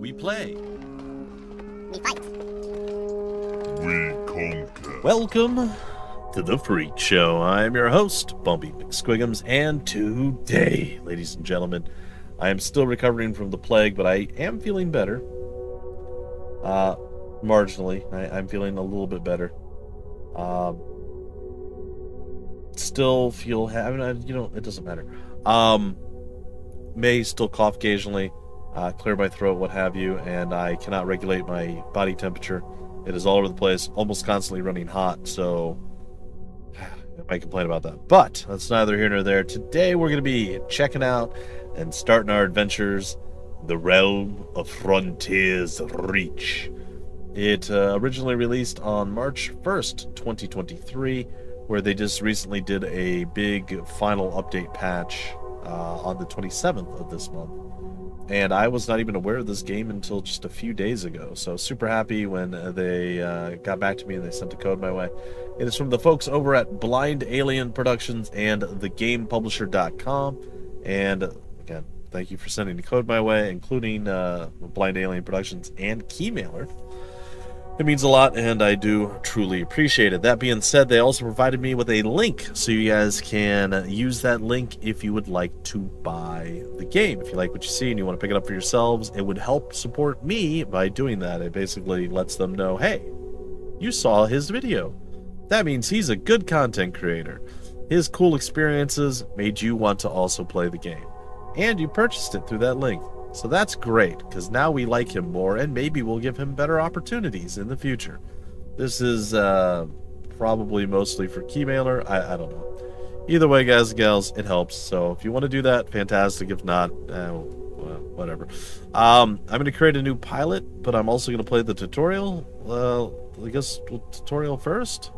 We play. We fight. We conquer. Welcome to The Freak Show. I'm your host, Bumpy McSquigums, and today, ladies and gentlemen, I am still recovering from the plague, but I am feeling better. Marginally. I'm feeling a little bit better. Still feel, it doesn't matter. May still cough occasionally, clear my throat, what have you, and I cannot regulate my body temperature. It is all over the place, almost constantly running hot, so I might complain about that. But that's neither here nor there. Today we're going to be checking out and starting our adventures, The Realm of Frontiers Reach. It originally released on March 1st, 2023, where they just recently did a big final update patch on the 27th of this month. And I was not even aware of this game until just a few days ago. So super happy when they got back to me and they sent a code my way. It is from the folks over at Blind Alien Productions and thegamepublisher.com. And again, thank you for sending the code my way, including Blind Alien Productions and Keymailer. It means a lot, and I do truly appreciate it. That being said, they also provided me with a link, so you guys can use that link if you would like to buy the game. If you like what you see and you want to pick it up for yourselves, it would help support me by doing that. It basically lets them know, hey, you saw his video. That means he's a good content creator. His cool experiences made you want to also play the game. And you purchased it through that link. So that's great, because now we like him more, and maybe we'll give him better opportunities in the future. This is probably mostly for Keymailer. I don't know. Either way, guys and gals, it helps. So if you want to do that, fantastic. If not, well, whatever. I'm going to create a new pilot, but I'm also going to play the tutorial. I guess tutorial first.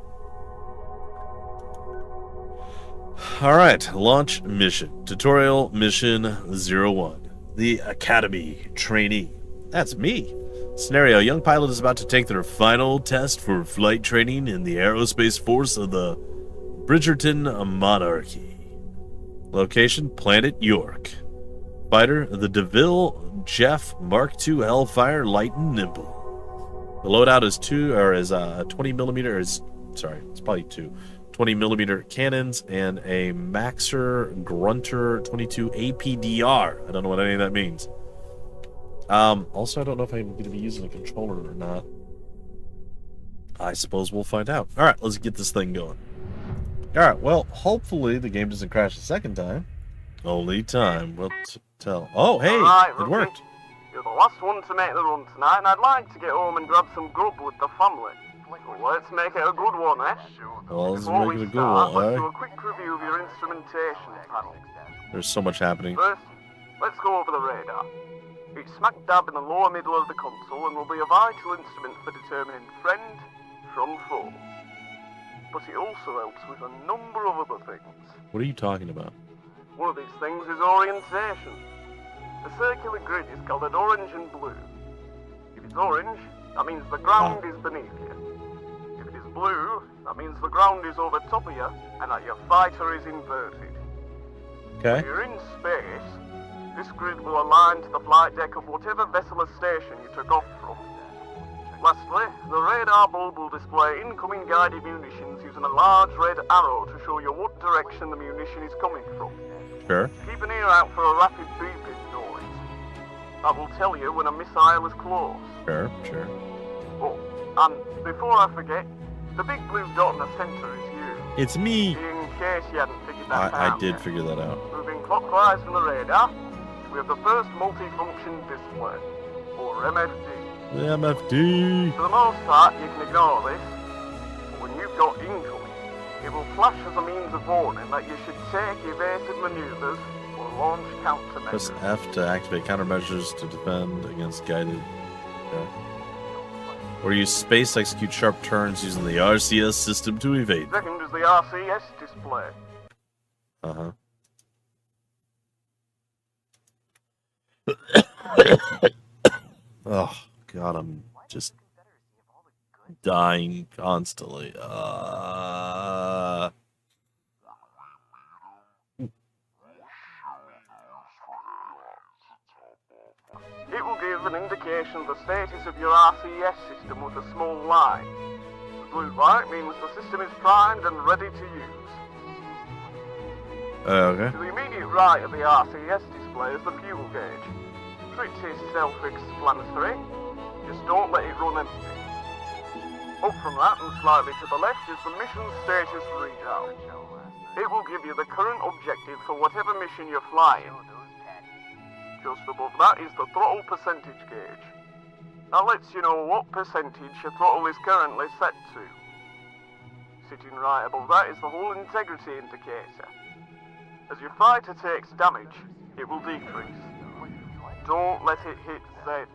Alright, launch mission. Tutorial mission 01. The Academy Trainee. That's me. Scenario: young pilot is about to take their final test for flight training in the aerospace force of the Bridgerton Monarchy. Location: Planet York. Fighter: the DeVille Jeff Mark II Hellfire Light and Nimble. The loadout is 20 millimeter. It's probably 20 millimeter cannons and a Maxer Grunter 22 APDR. I don't know what any of that means. Also, I don't know if I'm going to be using a controller or not. I suppose we'll find out. All right, let's get this thing going. All right, well, hopefully the game doesn't crash a second time. Only time will tell. Oh, hey, right, it worked. You're the last one to make the run tonight, and I'd like to get home and grab some grub with the family. So let's make it a good one, eh? Well, let's Before make it we a good start, one, let's eh? do a quick review of your instrumentation panel. There's so much happening. First, let's go over the radar. It's smack dab in the lower middle of the console and will be a vital instrument for determining friend from foe. But it also helps with a number of other things. What are you talking about? One of these things is orientation. The circular grid is colored orange and blue. If it's orange, that means the ground is beneath you. If it is blue, that means the ground is over top of you and that your fighter is inverted. Okay. When you're in space, this grid will align to the flight deck of whatever vessel or station you took off from. Lastly, the radar bulb will display incoming guided munitions using a large red arrow to show you what direction the munition is coming from. Sure. Keep an ear out for a rapid beeping noise. That will tell you when a missile is close. Sure. Oh, and before I forget, the big blue dot in the center is you. It's me. In case you hadn't figured that out. I did yet. figure that out. Moving clockwise from the radar, we have the first multifunction display, or MFD. The MFD. For the most part, you can ignore this, but when you've got incoming, it will flash as a means of warning that you should take evasive maneuvers or launch Press countermeasures. F to activate countermeasures to defend against guided. Okay. Or use space to execute sharp turns using the RCS system to evade. Second is the RCS display. Oh, God, I'm just dying constantly. It will give an indication of the status of your RCS system with a small line. The blue light means the system is primed and ready to use. Okay. To the immediate right of the RCS display is the fuel gauge. Pretty self-explanatory. Just don't let it run empty. Up from that and slightly to the left is the mission status readout. It will give you the current objective for whatever mission you're flying. Just above that is the throttle percentage gauge. That lets you know what percentage your throttle is currently set to. Sitting right above that is the hull integrity indicator. As your fighter takes damage, it will decrease. Don't let it hit Z.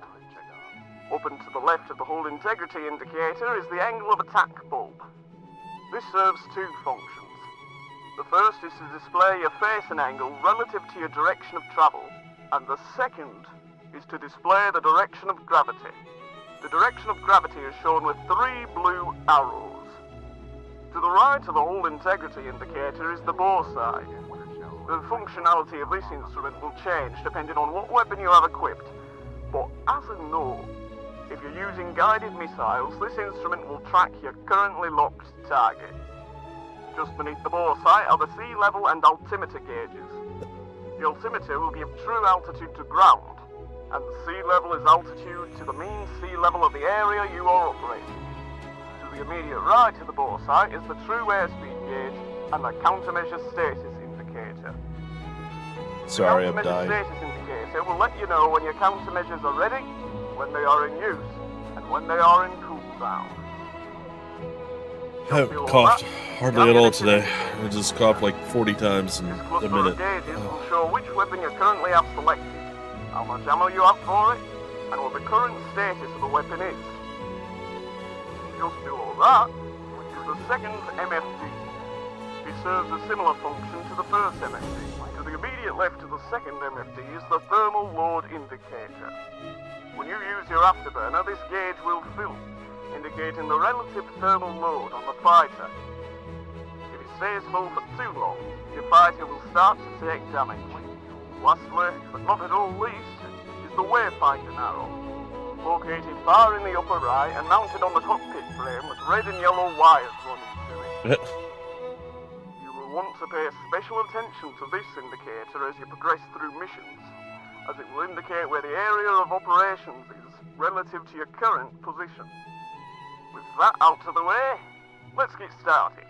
Up and to the left of the hull integrity indicator is the angle of attack bulb. This serves two functions. The first is to display your facing angle relative to your direction of travel, and the second is to display the direction of gravity. The direction of gravity is shown with 3 blue arrows. To the right of the hull integrity indicator is the bore side. The functionality of this instrument will change depending on what weapon you have equipped, but as a note, if you're using guided missiles, this instrument will track your currently locked target. Just beneath the bore sight are the sea level and altimeter gauges. The altimeter will give true altitude to ground, and the sea level is altitude to the mean sea level of the area you are operating. To the immediate right of the bore sight is the true airspeed gauge and the countermeasure status indicator. Sorry, I'm The dying. countermeasure status indicator will let you know when your countermeasures are ready, when they are in use, and when they are in cooldown. I haven't coughed hardly at all today. I just coughed like 40 times in This a cluster of minute. gauges will show which weapon you currently have selected, how much ammo you have for it, and what the current status of the weapon is. Just below that is the second MFD. It serves a similar function to the first MFD. To the immediate left of the second MFD is the thermal load indicator. When you use your afterburner, this gauge will fill, indicating the relative thermal load on the fighter. If it stays full for too long, your fighter will start to take damage. Lastly, but not at all least, is the wayfinding arrow, located far in the upper right and mounted on the cockpit frame with red and yellow wires running to it. You will want to pay special attention to this indicator as you progress through missions, as it will indicate where the area of operations is relative to your current position. With that out of the way, let's get started.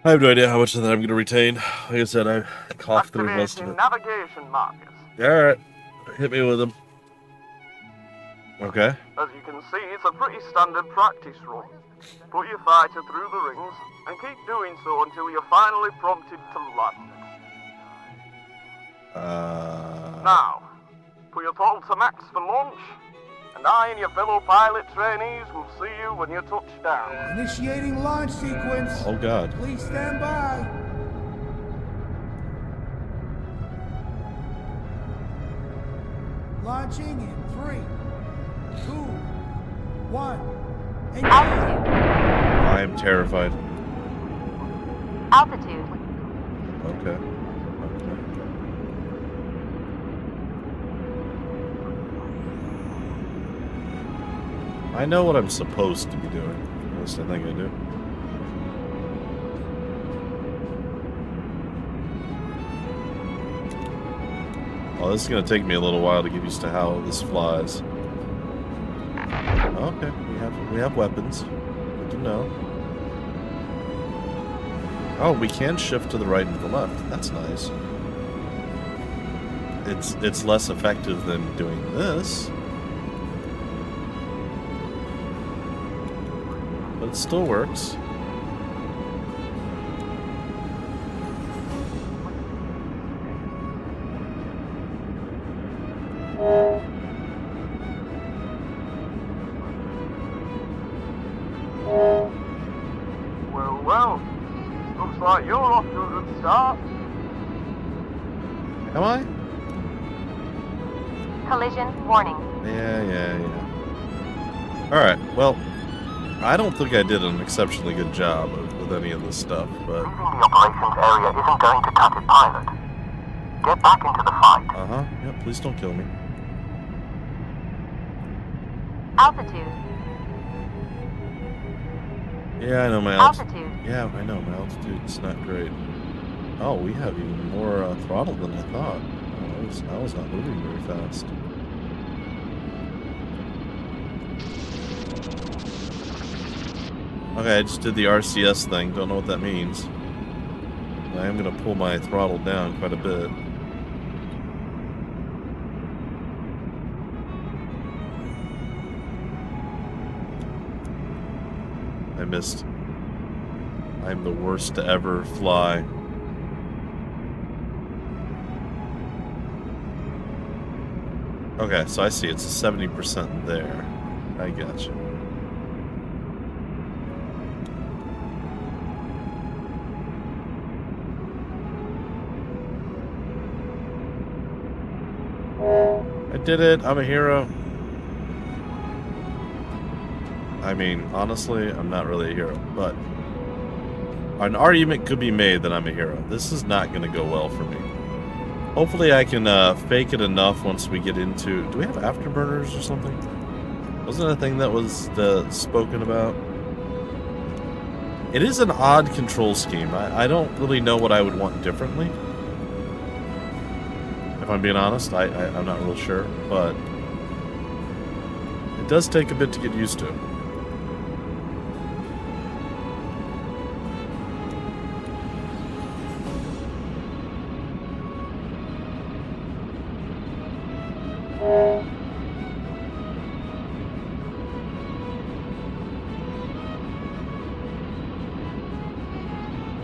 I have no idea how much of that I'm going to retain. Like I said, I coughed through most of Activating it. navigation markers. Alright, hit me with them. Okay. As you can see, it's a pretty standard practice run. Put your fighter through the rings, and keep doing so until you're finally prompted to land. Now, put your throttle to max for launch, and I and your fellow pilot trainees will see you when you touch down. Initiating launch sequence. Oh god. Please stand by. Launching in 3, 2, 1. And Altitude. I am terrified. Altitude. Okay. I know what I'm supposed to be doing. At least I think I do. Well, this is going to take me a little while to get used to how this flies. Okay, we have weapons. Good to know. Oh, we can shift to the right and to the left. That's nice. It's less effective than doing this. But it still works. Well, looks like you're off to a good start. Am I? Collision warning. Yeah. Alright, well, I don't think I did an exceptionally good job with any of this stuff, but... Leaving the operations area isn't going to cut it, pilot. Get back into the fight. Yeah, please don't kill me. Altitude. Yeah, I know my Altitude. Yeah, I know my altitude's not great. Oh, we have even more throttle than I thought. Oh, I was not moving very fast. Okay, I just did the RCS thing. Don't know what that means. I am going to pull my throttle down quite a bit. I missed. I'm the worst to ever fly. Okay, so I see it's a 70% there. I got you. I did it. I'm a hero. I mean, honestly, I'm not really a hero, but an argument could be made that I'm a hero. This is not going to go well for me. Hopefully I can fake it enough once we get into... Do we have afterburners or something? Wasn't that a thing that was spoken about? It is an odd control scheme. I don't really know what I would want differently. If I'm being honest, I'm not real sure, but it does take a bit to get used to.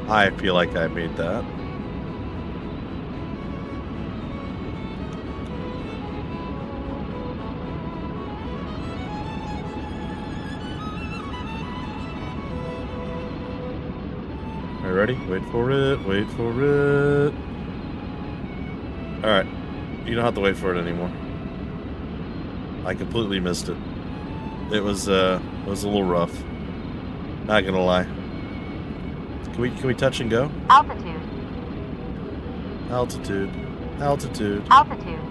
I feel like I made that. Are you ready? Wait for it, wait for it. Alright. You don't have to wait for it anymore. I completely missed it. It was a little rough. Not gonna lie. Can we touch and go? Altitude. Altitude. Altitude. Altitude.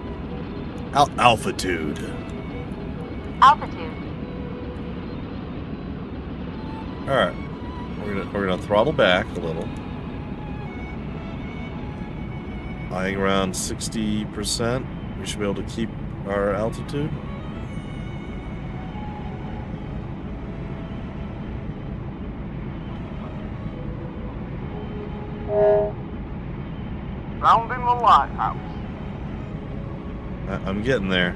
Altitude. Altitude. Alright. We're gonna throttle back a little. Eyeing around 60%. We should be able to keep our altitude. Rounding the lighthouse. I'm getting there.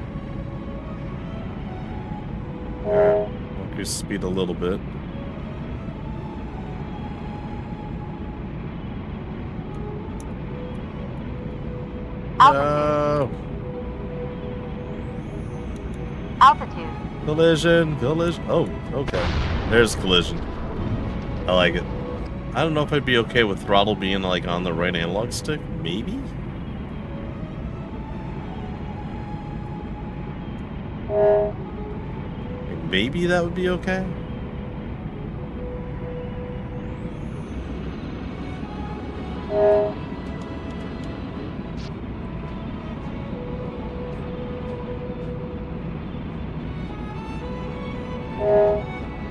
Alright. I'll increase the speed a little bit. No! Altitude. Collision! Collision! Oh, okay. There's collision. I like it. I don't know if I'd be okay with throttle being like on the right analog stick. Maybe? Maybe that would be okay?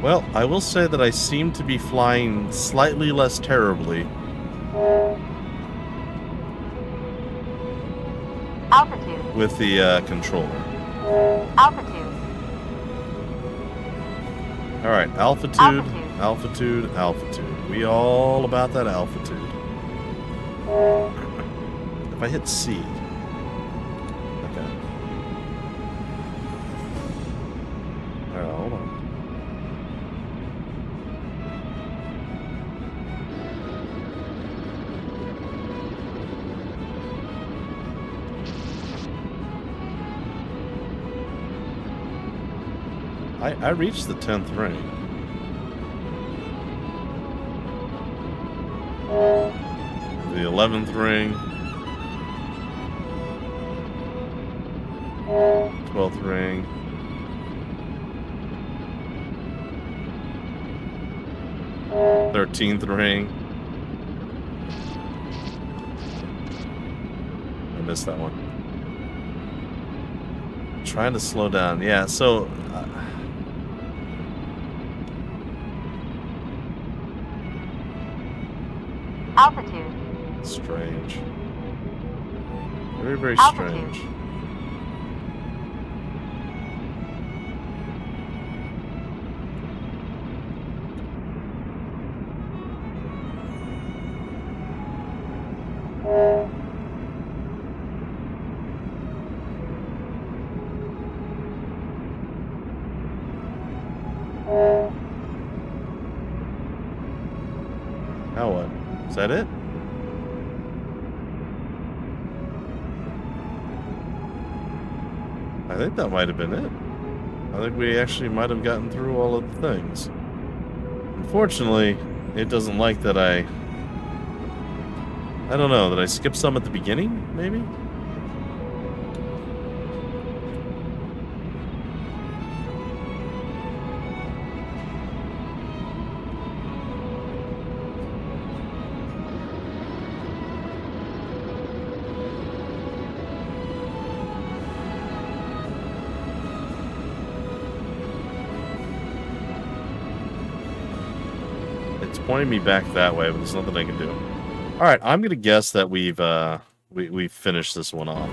Well, I will say that I seem to be flying slightly less terribly. Altitude. With the controller. Altitude. Alright, altitude, Altitude. altitude, altitude. We all about that altitude. If I hit C. Okay. Alright, hold on. I reached the 10th ring. The 11th ring. 12th ring. Thirteenth ring. I missed that one. Trying to slow down. Yeah, so Very, very Altitude. strange. Now what? Is that it? I think that might have been it. I think we actually might have gotten through all of the things. Unfortunately, it doesn't like that I don't know, that I skipped some at the beginning, maybe? It's pointing me back that way, but there's nothing I can do. Alright, I'm gonna guess that we've finished this one off.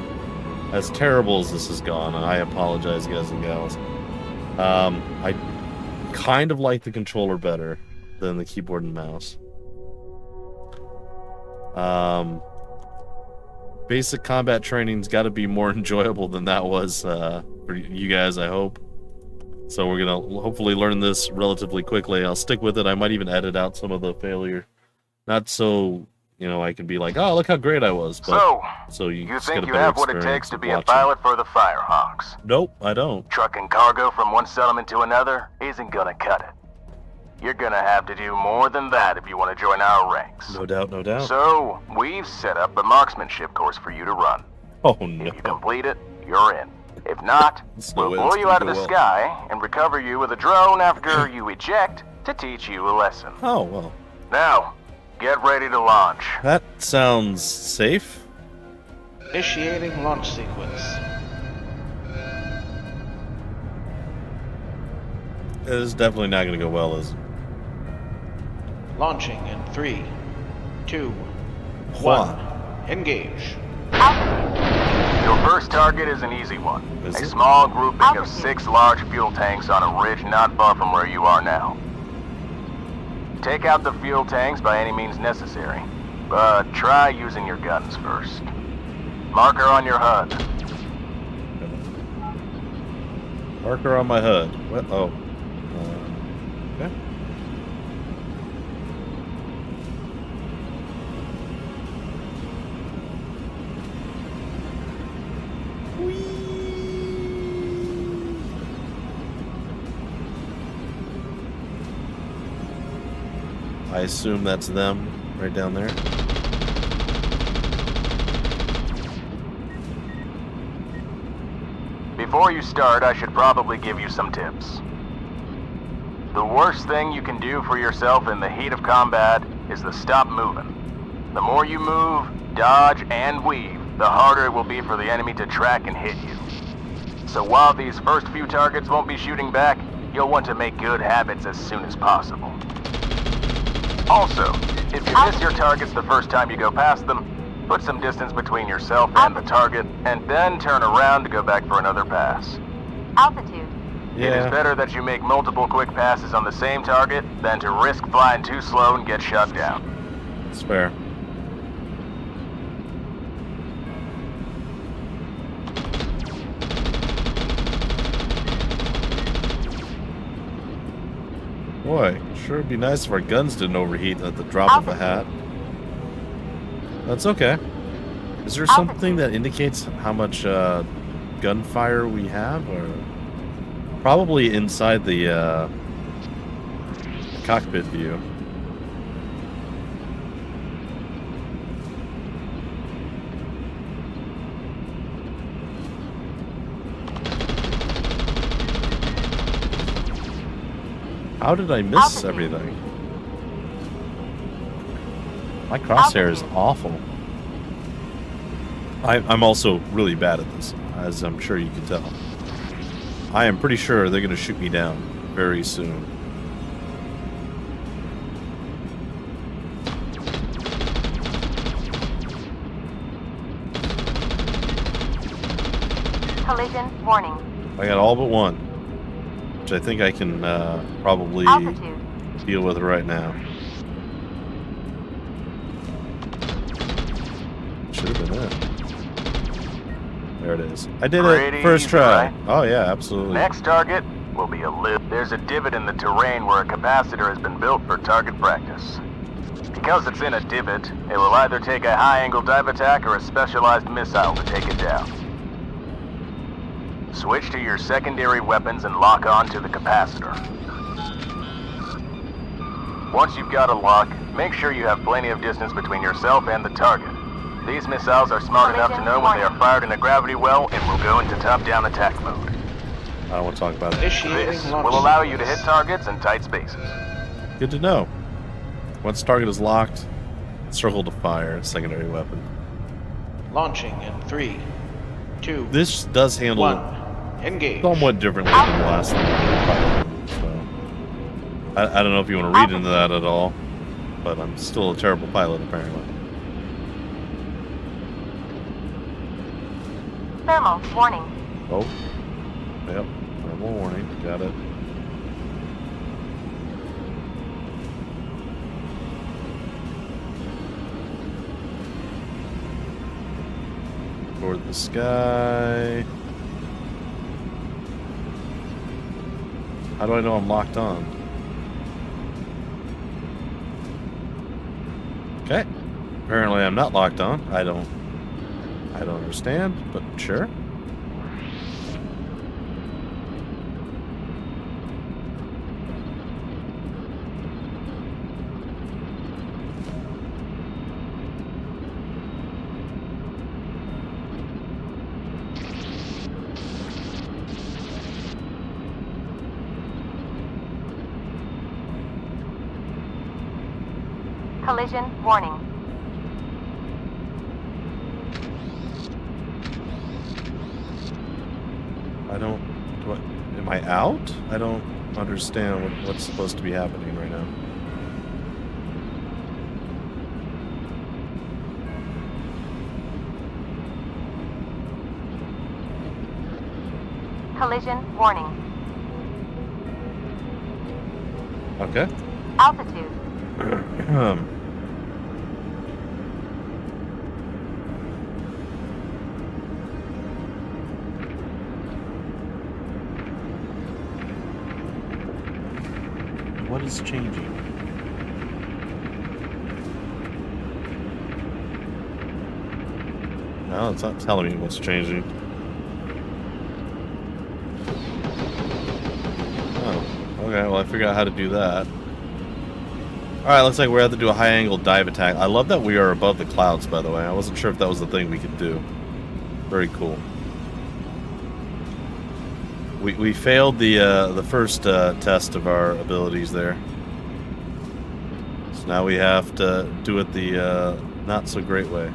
As terrible as this has gone, I apologize, guys and gals. I kind of like the controller better than the keyboard and mouse. Basic combat training's got to be more enjoyable than that was for you guys, I hope. So we're gonna hopefully learn this relatively quickly. I'll stick with it. I might even edit out some of the failure, not so I can be like, oh, look how great I was. But, so you just think get a you better have what it experience takes to of be a watching. pilot for the Firehawks? Nope, I don't. Trucking cargo from one settlement to another isn't gonna cut it. You're gonna have to do more than that if you want to join our ranks. No doubt, no doubt. So, we've set up a marksmanship course for you to run. Oh no. If you complete it, you're in. If not, No we'll way, blow it's you gonna out of go the well. sky and recover you with a drone after you eject to teach you a lesson. Oh well. Now, get ready to launch. That sounds safe. Initiating launch sequence. It is definitely not going to go well, is it? Launching in 3, 2, What? 1. Engage. Your first target is an easy one. Is A it? small grouping of Altitude. 6 large fuel tanks on a ridge not far from where you are now. Take out the fuel tanks by any means necessary, but try using your guns first. Marker on your HUD. Marker on my HUD. What? Oh. Okay. I assume that's them right down there. Before you start, I should probably give you some tips. The worst thing you can do for yourself in the heat of combat is to stop moving. The more you move, dodge, and weave, the harder it will be for the enemy to track and hit you. So while these first few targets won't be shooting back, you'll want to make good habits as soon as possible. Also, if you miss your targets the first time you go past them, put some distance between yourself and the target, and then turn around to go back for another pass. Altitude. It is better that you make multiple quick passes on the same target than to risk flying too slow and get shot down. It's fair. Boy, sure would be nice if our guns didn't overheat at the drop of a hat. That's okay. Is there something that indicates how much gunfire we have? Or probably inside the cockpit view. How did I miss Altitude. everything? My crosshair is awful. I'm also really bad at this, as I'm sure you can tell. I am pretty sure they're going to shoot me down very soon. Collision warning. I got all but one, which I think I can probably Altitude. deal with right now. Should have been it. There it is. I did Pretty it first easy, try. right? Oh yeah, absolutely. Next target will be a lip. There's a divot in the terrain where a capacitor has been built for target practice. Because it's in a divot, it will either take a high-angle dive attack or a specialized missile to take it down. Switch to your secondary weapons and lock on to the capacitor. Once you've got a lock, make sure you have plenty of distance between yourself and the target. These missiles are smart enough to know when they are fired in a gravity well and will go into top-down attack mode. I don't want to talk about it. Initiating This launch will allow you to sequence. hit targets in tight spaces. Good to know. Once target is locked, circle to fire, secondary weapon. Launching in 3, 2, This does handle 1. Engage. somewhat differently than the last one. So, I don't know if you want to read into that at all, but I'm still a terrible pilot apparently. Thermal warning. Oh, yep. Thermal warning. Got it. Toward the sky. How do I know I'm locked on? Okay. Apparently I'm not locked on. I don't understand, but sure. Collision warning. Am I out? I don't understand what's supposed to be happening right now. Collision warning. Okay. Altitude. What is changing? No, it's not telling me what's changing. Oh, okay. Well, I figured out how to do that. Alright, looks like we're going to have to do a high-angle dive attack. I love that we are above the clouds, by the way. I wasn't sure if that was the thing we could do. Very cool. We failed the first test of our abilities there. So now we have to do it the not so great way.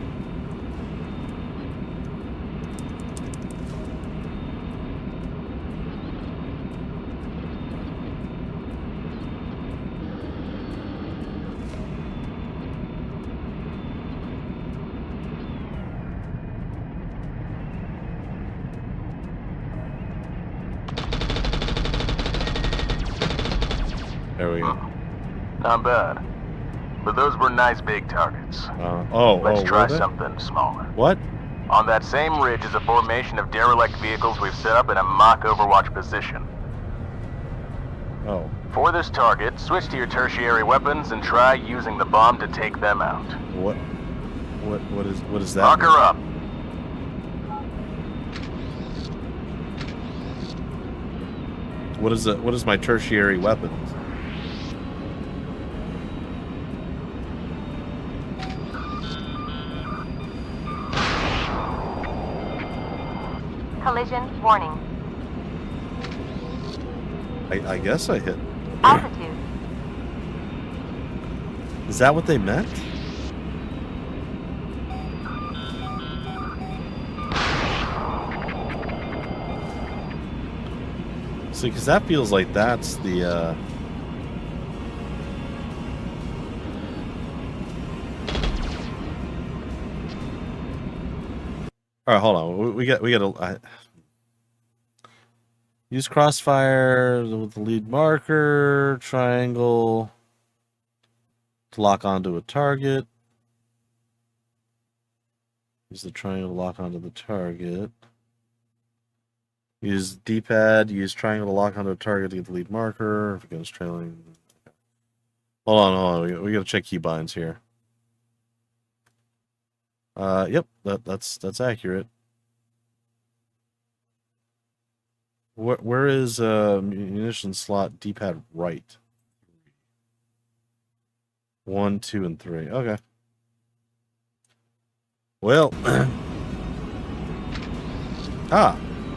There we go. Not bad. But those were nice big targets. Let's try were they? something smaller. What? On that same ridge is a formation of derelict vehicles we've set up in a mock Overwatch position. Oh. For this target, switch to your tertiary weapons and try using the bomb to take them out. What is that? Lock her up. What is my tertiary weapons? Collision warning. I guess I hit. Altitude. Is that what they meant? See, because that feels like that's the All right, hold on. We got a. Use crossfire with the lead marker, triangle to lock onto a target. Use the triangle to lock onto the target. Use D-pad, use triangle to lock onto a target to get the lead marker. If it goes trailing. Hold on. We gotta check keybinds here. Yep, that's accurate. Where is munition slot D-pad right? 1, 2, and 3. Okay. Well,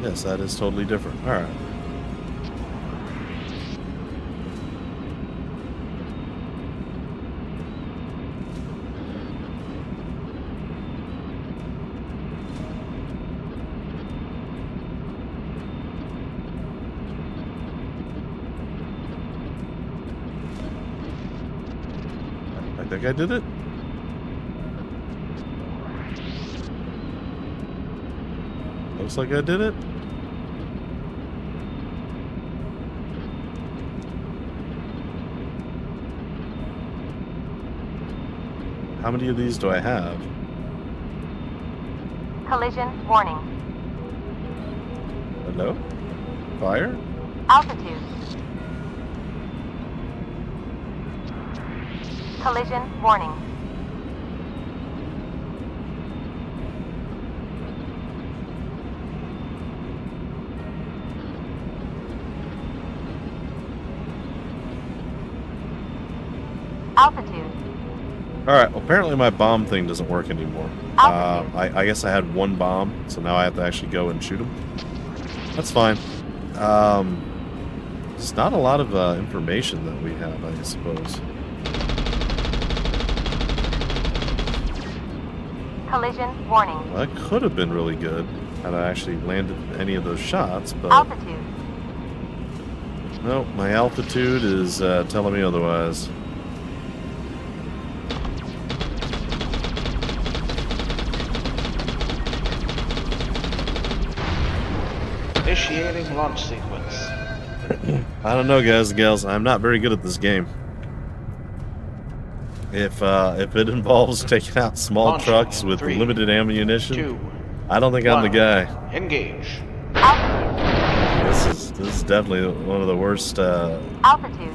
yes, that is totally different. All right. I think I did it. Looks like I did it. How many of these do I have? Collision warning. Hello? Fire? Altitude. Collision warning. Altitude. Alright, well, apparently my bomb thing doesn't work anymore. I guess I had one bomb, so now I have to actually go and shoot him. That's fine. There's not a lot of information that we have, I suppose. Collision warning. Well, that could have been really good had I actually landed any of those shots, but... Altitude. Nope, my altitude is telling me otherwise. Initiating launch sequence. I don't know, guys and gals. I'm not very good at this game. If it involves taking out small Launching trucks in with 3, limited ammunition, 2, I don't think I'm the 1. guy. Engage. This is definitely one of the worst. Altitude.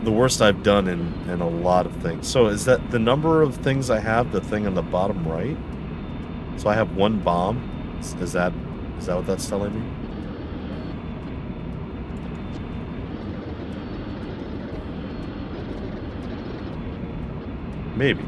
The worst I've done in a lot of things. So is that the number of things I have? The thing on the bottom right. So I have one bomb. Is that what that's telling me? Maybe.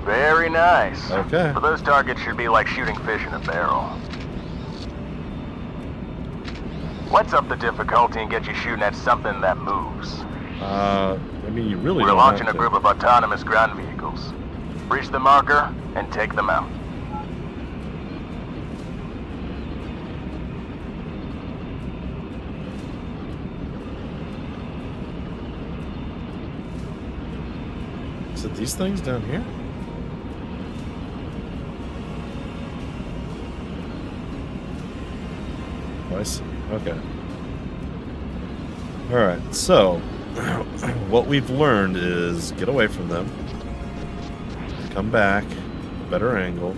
Very nice. Okay. So those targets should be like shooting fish in a barrel. Let's up the difficulty and get you shooting at something that moves. I mean, you really We're don't launching have a to. group of autonomous ground vehicles. Reach the marker and take them out. Is it these things down here? Oh, I see. Okay. Alright, so what we've learned is get away from them. Come back. Better angle.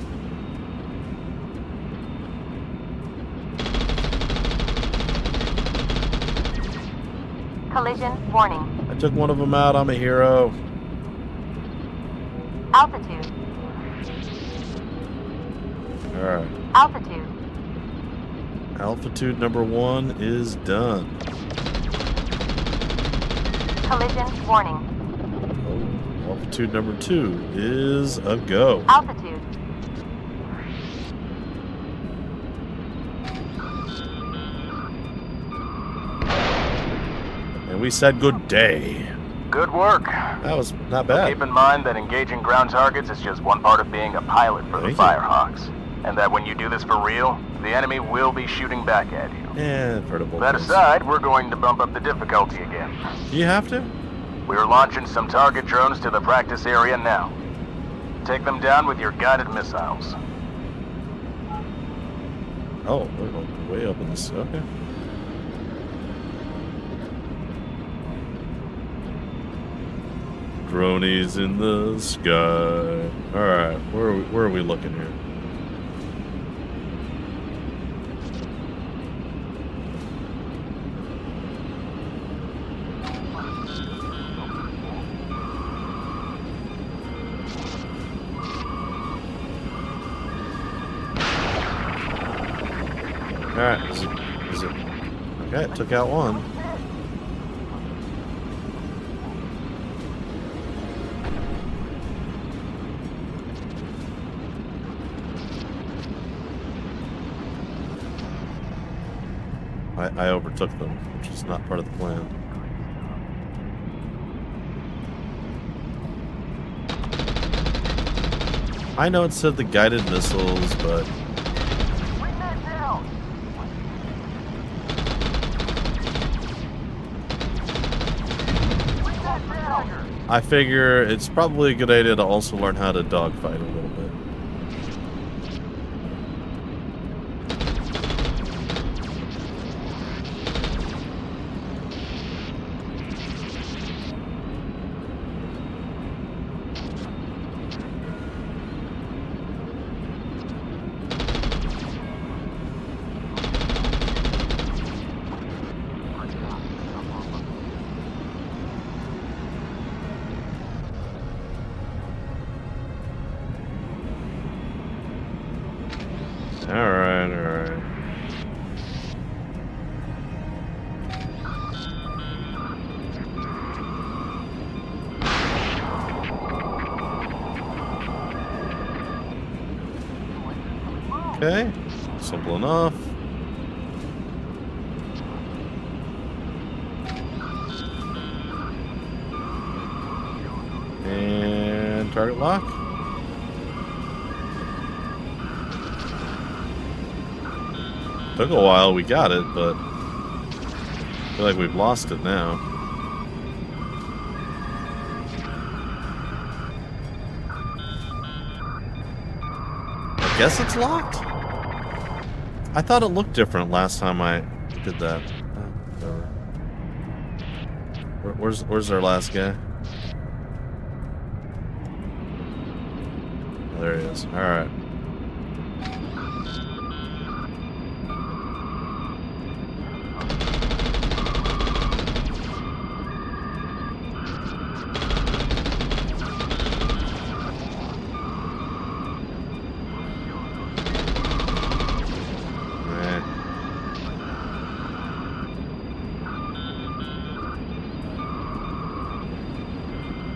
Collision warning. I took one of them out. I'm a hero. Altitude. Alright. Altitude. Altitude number 1 is done. Collision warning. Oh, altitude number 2 is a go. Altitude. And we said good day. Good work. That was not But bad. keep in mind that engaging ground targets is just one part of being a pilot for the Thank you. Firehawks. And that when you do this for real, the enemy will be shooting back at you. Yeah, I've heard of both That those. aside, we're going to bump up the difficulty again. Do you have to? We're launching some target drones to the practice area now. Take them down with your guided missiles. Oh, we're way up in this. Okay. Dronies in the sky. Alright, where are we looking here? Alright, is it? Okay, it took out one. I overtook them, which is not part of the plan. I know it said the guided missiles, but I figure it's probably a good idea to also learn how to dogfight a little bit. Alright, alright. Okay, simple enough. And target lock. Took a while, we got it, but I feel like we've lost it now. I guess it's locked? I thought it looked different last time I did that. Where's our last guy? Oh, there he is. Alright.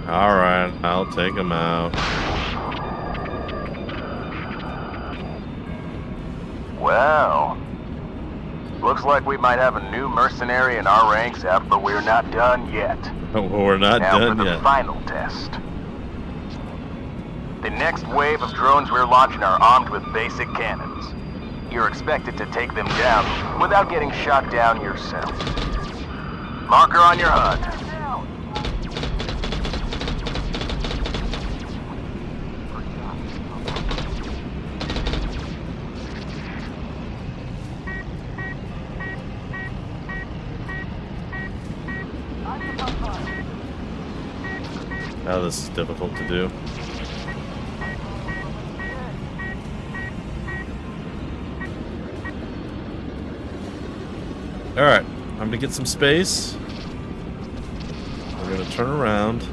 Alright, I'll take him out. Well, looks like we might have a new mercenary in our ranks out, but we're not done yet. Oh, we're not Now done for the yet. final test. The next wave of drones we're launching are armed with basic cannons. You're expected to take them down without getting shot down yourself. Marker on your HUD. Oh, this is difficult to do. Alright, I'm gonna get some space. We're gonna turn around.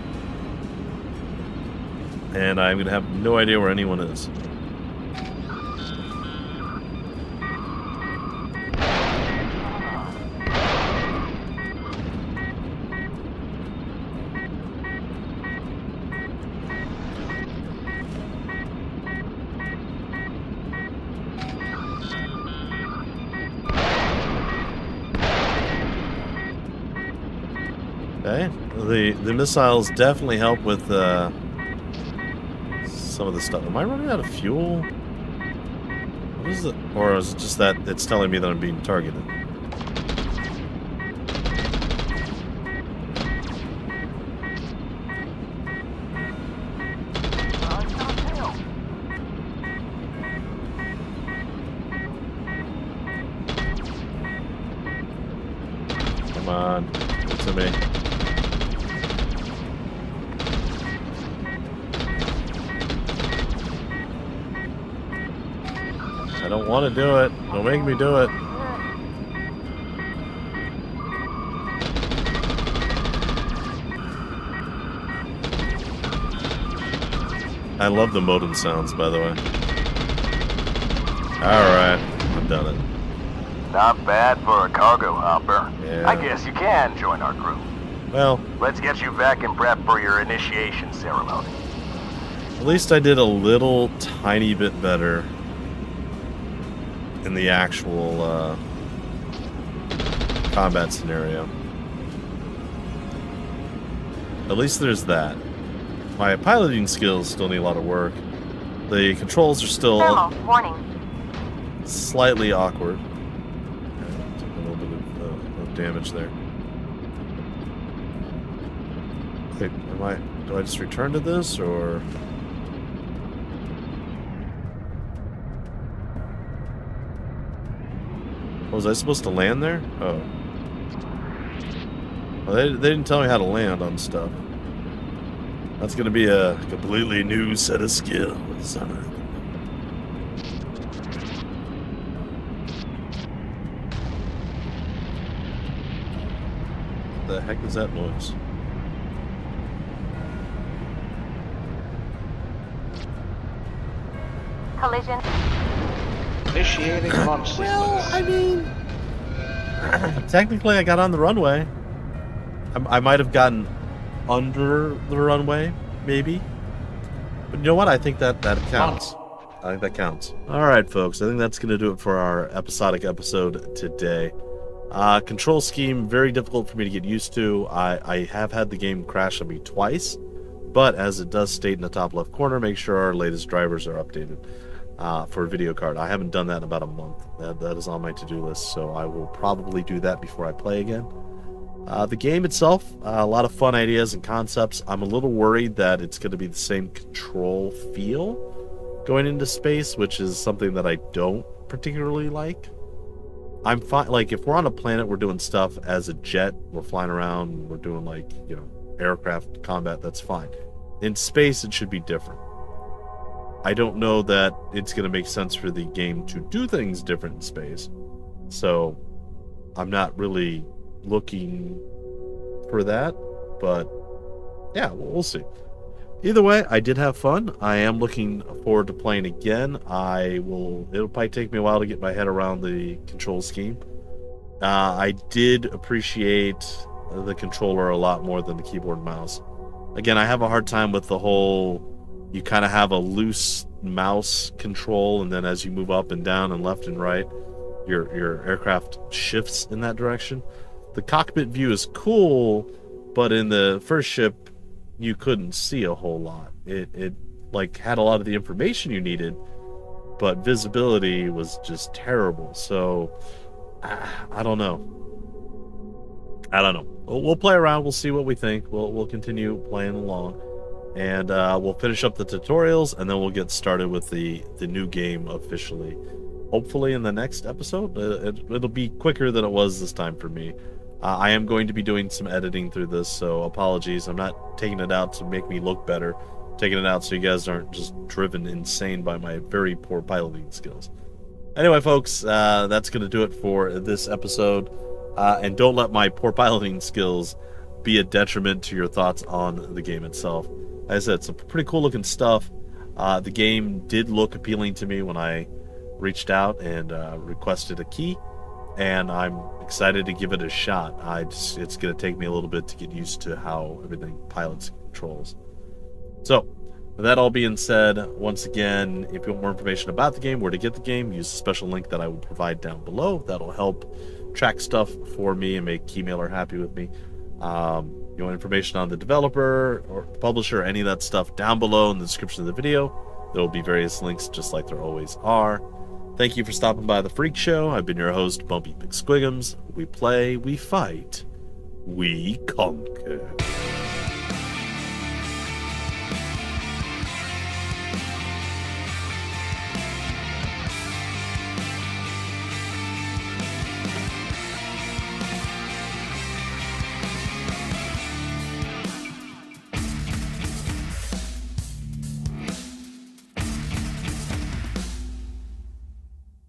And I'm gonna have no idea where anyone is. Okay, The missiles definitely help with some of the stuff. Am I running out of fuel? What is it? Or is it just that it's telling me that I'm being targeted? Come on, get to me. I don't want to do it. Don't make me do it. I love the modem sounds, by the way. Alright, I've done it. Not bad for a cargo hopper. Yeah. I guess you can join our group. Well, Let's get you back and prep for your initiation ceremony. at least I did a little tiny bit better in the actual combat scenario. At least there's that. My piloting skills still need a lot of work. The controls are still Thermal warning. slightly awkward. Okay, took a little bit of damage there. Wait, do I just return to this, or... Was I supposed to land there? Oh. Well, they didn't tell me how to land on stuff. That's gonna be a completely new set of skills. What the heck is that noise? Collision. Initiating launch sequence. Well, I mean... Technically, I got on the runway. I might have gotten under the runway, maybe. But you know what? I think that counts. I think that counts. Alright, folks. I think that's going to do it for our episodic episode today. Control scheme, very difficult for me to get used to. I have had the game crash on me twice. But as it does state in the top left corner, make sure our latest drivers are updated for a video card. I haven't done that in about a month. That is on my to-do list, so I will probably do that before I play again. The game itself, a lot of fun ideas and concepts. I'm a little worried that it's going to be the same control feel going into space, which is something that I don't particularly like. I'm fine, like, if we're on a planet, we're doing stuff as a jet, we're flying around, we're doing, like, you know, aircraft combat, that's fine. In space, it should be different. I don't know that it's going to make sense for the game to do things different in space, so I'm not really looking for that, but yeah, we'll see. Either way, I did have fun. I am looking forward to playing again. It'll probably take me a while to get my head around the control scheme. I did appreciate the controller a lot more than the keyboard and mouse. Again, I have a hard time with the whole, you kind of have a loose mouse control, and then as you move up and down and left and right, your aircraft shifts in that direction. The cockpit view is cool, but in the first ship, you couldn't see a whole lot. It like had a lot of the information you needed, but visibility was just terrible. So I don't know. We'll play around. We'll see what we think. We'll continue playing along, and we'll finish up the tutorials, and then we'll get started with the new game officially. Hopefully in the next episode. It'll be quicker than it was this time for me. I am going to be doing some editing through this, so apologies. I'm not taking it out to make me look better. I'm taking it out so you guys aren't just driven insane by my very poor piloting skills. Anyway, folks, that's going to do it for this episode. And don't let my poor piloting skills be a detriment to your thoughts on the game itself. As I said, some pretty cool looking stuff. The game did look appealing to me when I reached out and requested a key, and I'm excited to give it a shot. It's going to take me a little bit to get used to how everything pilots and controls. So, with that all being said, once again, if you want more information about the game, where to get the game, use the special link that I will provide down below. That'll help track stuff for me and make Keymailer happy with me. You You want information on the developer or publisher, any of that stuff down below in the description of the video. There will be various links just like there always are. Thank you for stopping by the Freak Show. I've been your host, Bumpy McSquigums. We play, we fight, we conquer.